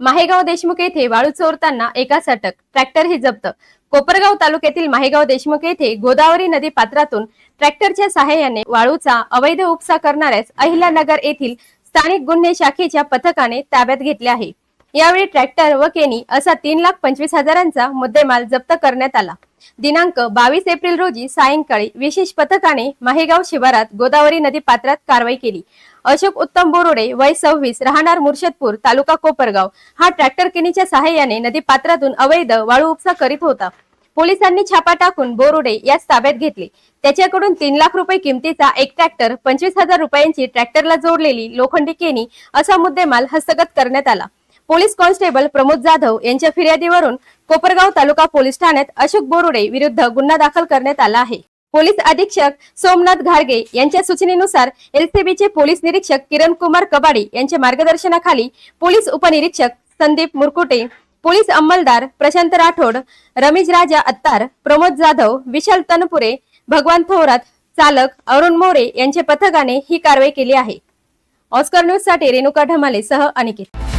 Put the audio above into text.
माहेगाव देशमुख येथे वाळू चोरताना एकास अटक, ट्रॅक्टर ही जप्त। कोपरगाव तालुक्यातील माहेगाव देशमुख येथे गोदावरी नदी पात्रातून ट्रॅक्टरच्या सहाय्याने वाळूचा अवैध उपसा करणाऱ्यास अहिल्यानगर येथील स्थानिक गुन्हे शाखेच्या पथकाने ताब्यात घेतले आहे। यावेळी ट्रॅक्टर व केनी असा 3,25,000चा मुद्देमाल जप्त करण्यात आला। दिनांक 22 एप्रिल रोजी सायंकाळी विशेष पथकाने माहेगाव शिवारात गोदावरी नदी पात्रात कारवाई केली। अशोक उत्तम बोरोडे वय 26 राहणार मुर्शदपूर तालुका कोपरगाव हा ट्रॅक्टर केनीच्या सहाय्याने नदी पात्रातून अवैध वाळू उपसा करीत होता। पोलिसांनी छापा टाकून बोरोडे यास ताब्यात घेतले। त्याच्याकडून 3 लाख रुपये किमतीचा एक ट्रॅक्टर, 25,000 रुपयांची ट्रॅक्टरला जोडलेली लोखंडी केनी असा मुद्देमाल हस्तगत करण्यात आला। पोलीस कॉन्स्टेबल प्रमोद जाधव यांच्या फिर्यादीवरून कोपरगाव तालुका पोलीस ठाण्यात अशोक बोरोडे विरुद्ध गुन्हा दाखल करण्यात आला आहे। पोलीस अधीक्षक सोमनाथ घारगे यांच्या सूचनेनुसार एलसीबीचे पोलीस निरीक्षक किरण कुमार कबाडी यांच्या मार्गदर्शनाखाली पोलीस उपनिरीक्षक संदीप मुरकुटे, पोलीस अंमलदार प्रशांत राठोड, रमेश राजा अत्तार, प्रमोद जाधव, विशाल तनपुरे, भगवान थोरात, चालक अरुण मोरे यांच्या पथकाने ही कारवाई केली आहे। ऑस्कर न्यूज साठी रेणुका ढमाले सह अनिकेत।